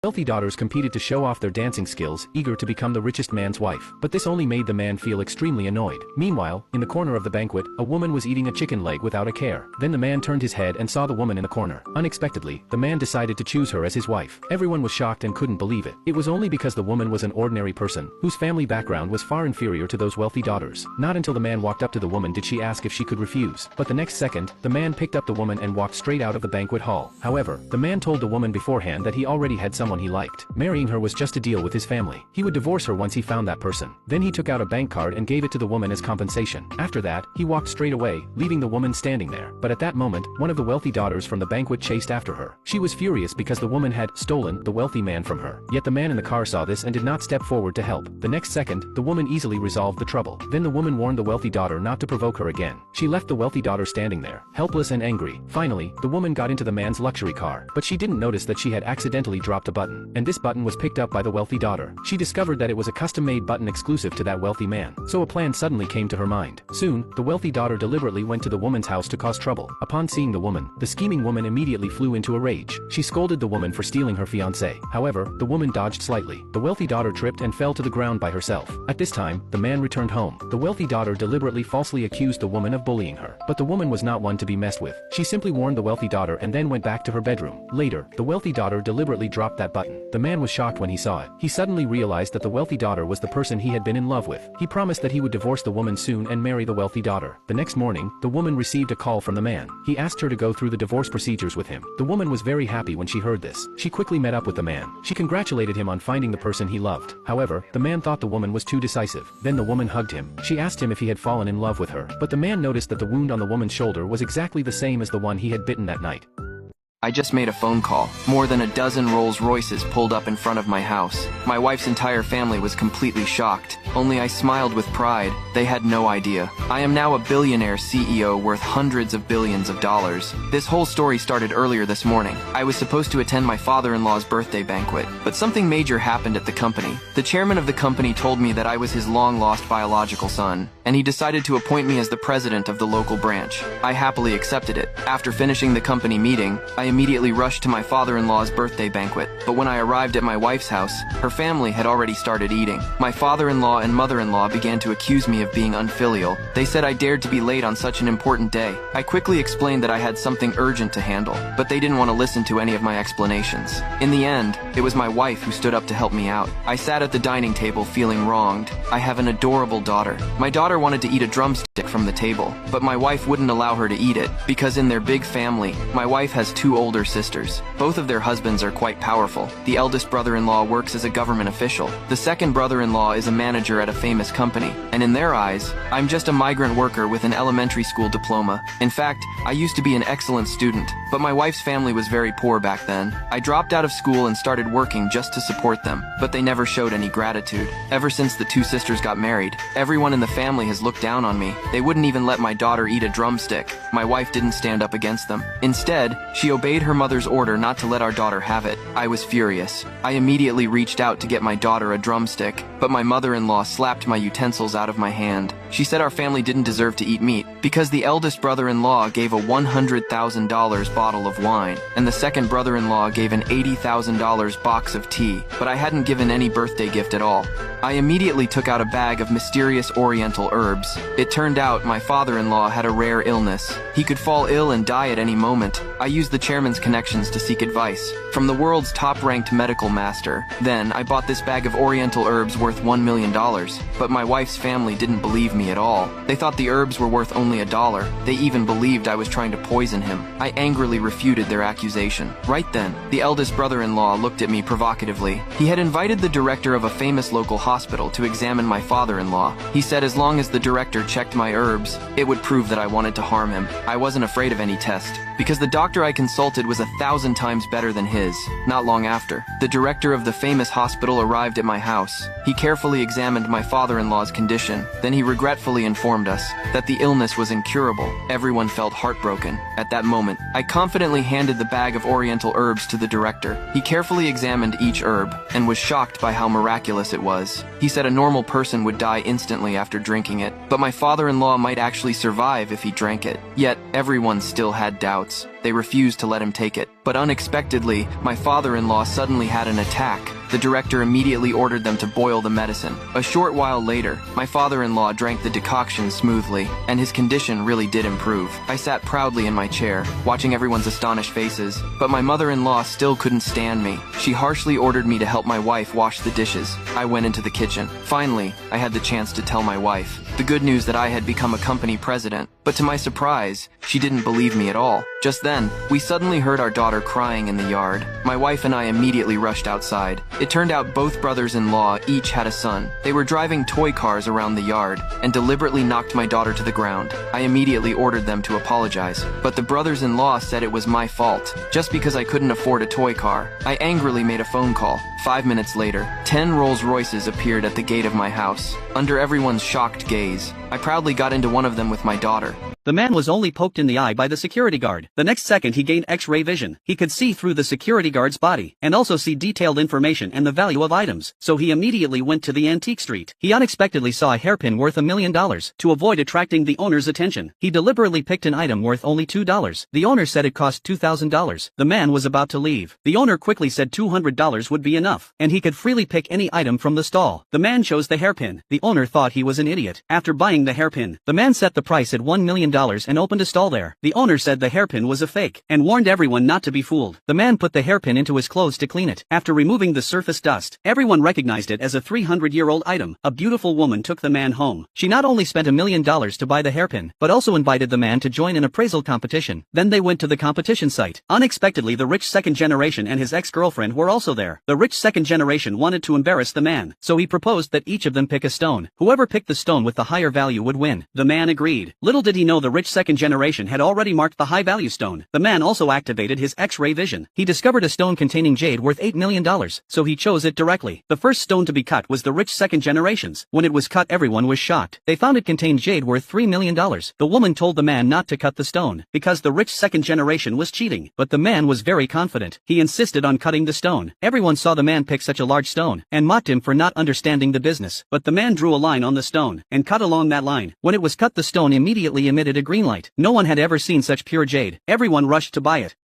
Wealthy daughters competed to show off their dancing skills, eager to become the richest man's wife. But this only made the man feel extremely annoyed. Meanwhile, in the corner of the banquet, a woman was eating a chicken leg without a care. Then the man turned his head and saw the woman in the corner. Unexpectedly, the man decided to choose her as his wife. Everyone was shocked and couldn't believe it. It was only because the woman was an ordinary person, whose family background was far inferior to those wealthy daughters. Not until the man walked up to the woman did she ask if she could refuse. But the next second, the man picked up the woman and walked straight out of the banquet hall. However, the man told the woman beforehand that he already had someone he liked. Marrying her was just a deal with his family. He would divorce her once he found that person. Then he took out a bank card and gave it to the woman as compensation. After that, he walked straight away, leaving the woman standing there. But at that moment, one of the wealthy daughters from the banquet chased after her. She was furious because the woman had stolen the wealthy man from her. Yet the man in the car saw this and did not step forward to help. The next second, the woman easily resolved the trouble. Then the woman warned the wealthy daughter not to provoke her again. She left the wealthy daughter standing there, helpless and angry. Finally, the woman got into the man's luxury car, but she didn't notice that she had accidentally dropped a button. And this button was picked up by the wealthy daughter. She discovered that it was a custom-made button exclusive to that wealthy man. So a plan suddenly came to her mind. Soon, the wealthy daughter deliberately went to the woman's house to cause trouble. Upon seeing the woman, the scheming woman immediately flew into a rage. She scolded the woman for stealing her fiancé. However, the woman dodged slightly. The wealthy daughter tripped and fell to the ground by herself. At this time, the man returned home. The wealthy daughter deliberately falsely accused the woman of bullying her. But the woman was not one to be messed with. She simply warned the wealthy daughter and then went back to her bedroom. Later, the wealthy daughter deliberately dropped that button. The man was shocked when he saw it. He suddenly realized that the wealthy daughter was the person he had been in love with. He promised that he would divorce the woman soon and marry the wealthy daughter. The next morning, the woman received a call from the man. He asked her to go through the divorce procedures with him. The woman was very happy when she heard this. She quickly met up with the man. She congratulated him on finding the person he loved. However, the man thought the woman was too decisive. Then the woman hugged him. She asked him if he had fallen in love with her. But the man noticed that the wound on the woman's shoulder was exactly the same as the one he had bitten that night. I just made a phone call. More than a dozen Rolls Royces pulled up in front of my house. My wife's entire family was completely shocked. Only I smiled with pride. They had no idea. I am now a billionaire CEO worth hundreds of billions of dollars. This whole story started earlier this morning. I was supposed to attend my father-in-law's birthday banquet, but something major happened at the company. The chairman of the company told me that I was his long-lost biological son, and he decided to appoint me as the president of the local branch. I happily accepted it. After finishing the company meeting, I immediately rushed to my father-in-law's birthday banquet, but when I arrived at my wife's house, her family had already started eating. My father-in-law and mother-in-law began to accuse me of being unfilial. They said I dared to be late on such an important day. I quickly explained that I had something urgent to handle, but they didn't want to listen to any of my explanations. In the end, it was my wife who stood up to help me out. I sat at the dining table feeling wronged. I have an adorable daughter. My daughter wanted to eat a drumstick from the table, but my wife wouldn't allow her to eat it, because in their big family, my wife has two older sisters. Both of their husbands are quite powerful. The eldest brother-in-law works as a government official. The second brother-in-law is a manager at a famous company. And in their eyes, I'm just a migrant worker with an elementary school diploma. In fact, I used to be an excellent student, but my wife's family was very poor back then. I dropped out of school and started working just to support them, but they never showed any gratitude. Ever since the two sisters got married, everyone in the family has looked down on me. They wouldn't even let my daughter eat a drumstick. My wife didn't stand up against them. Instead, she obeyed her mother's order not to let our daughter have it. I was furious. I immediately reached out to get my daughter a drumstick, but my mother-in-law slapped my utensils out of my hand. She said our family didn't deserve to eat meat because the eldest brother-in-law gave a $100,000 bottle of wine, and the second brother-in-law gave an $80,000 box of tea, but I hadn't given any birthday gift at all. I immediately took out a bag of mysterious oriental herbs. It turned out my father-in-law had a rare illness. He could fall ill and die at any moment. I used the chairman's connections to seek advice from the world's top-ranked medical master. Then, I bought this bag of oriental herbs worth $1 million, but my wife's family didn't believe me at all. They thought the herbs were worth only $1. They even believed I was trying to poison him. I angrily refuted their accusation. Right then, the eldest brother-in-law looked at me provocatively. He had invited the director of a famous local hospital to examine my father-in-law. He said as long as the director checked my herbs, it would prove that I wanted to harm him. I wasn't afraid of any test, because the doctor I consulted was 1,000 times better than his. Not long after, the director of the famous hospital arrived at my house. He carefully examined my father-in-law's condition. Then he regretfully informed us that the illness was incurable. Everyone felt heartbroken. At that moment, I confidently handed the bag of oriental herbs to the director. He carefully examined each herb and was shocked by how miraculous it was. He said a normal person would die instantly after drinking it, but my father-in-law might actually survive if he drank it. Yet, everyone still had doubts. they refused to let him take it. But unexpectedly, my father-in-law suddenly had an attack. The director immediately ordered them to boil the medicine. A short while later, my father-in-law drank the decoction smoothly, and his condition really did improve. I sat proudly in my chair, watching everyone's astonished faces, but my mother-in-law still couldn't stand me. She harshly ordered me to help my wife wash the dishes. I went into the kitchen. Finally, I had the chance to tell my wife the good news that I had become a company president. But to my surprise, she didn't believe me at all. Just then, we suddenly heard our daughter crying in the yard. My wife and I immediately rushed outside. It turned out both brothers-in-law each had a son. They were driving toy cars around the yard and deliberately knocked my daughter to the ground. I immediately ordered them to apologize, but the brothers-in-law said it was my fault, just because I couldn't afford a toy car. I angrily made a phone call. 5 minutes later, 10 Rolls-Royces appeared at the gate of my house. Under everyone's shocked gaze, I proudly got into one of them with my daughter. The man was only poked in the eye by the security guard. The next second he gained X-ray vision. He could see through the security guard's body, and also see detailed information and the value of items. So he immediately went to the antique street. He unexpectedly saw a hairpin worth $1 million. To avoid attracting the owner's attention, he deliberately picked an item worth only $2. The owner said it cost $2,000. The man was about to leave. The owner quickly said $200 would be enough, and he could freely pick any item from the stall. The man chose the hairpin. The owner thought he was an idiot. After buying the hairpin, the man set the price at $1 million and opened a stall there. The owner said the hairpin was a fake, and warned everyone not to be fooled. The man put the hairpin into his clothes to clean it. After removing the surface dust, everyone recognized it as a 300-year-old item. A beautiful woman took the man home. She not only spent $1 million to buy the hairpin, but also invited the man to join an appraisal competition. Then they went to the competition site. Unexpectedly, the rich second generation and his ex-girlfriend were also there. The rich second generation wanted to embarrass the man, so he proposed that each of them pick a stone. Whoever picked the stone with the higher value would win. The man agreed. Little did he know the rich second generation had already marked the high-value stone. The man also activated his X-ray vision. He discovered a stone containing jade worth $8 million, so he chose it directly. The first stone to be cut was the rich second generation's. When it was cut, everyone was shocked. They found it contained jade worth $3 million. The woman told the man not to cut the stone, because the rich second generation was cheating. But the man was very confident. He insisted on cutting the stone. Everyone saw the man pick such a large stone, and mocked him for not understanding the business. But the man drew a line on the stone, and cut along that line. When it was cut, the stone immediately emitted a green light. No one had ever seen such pure jade. Everyone rushed to buy it.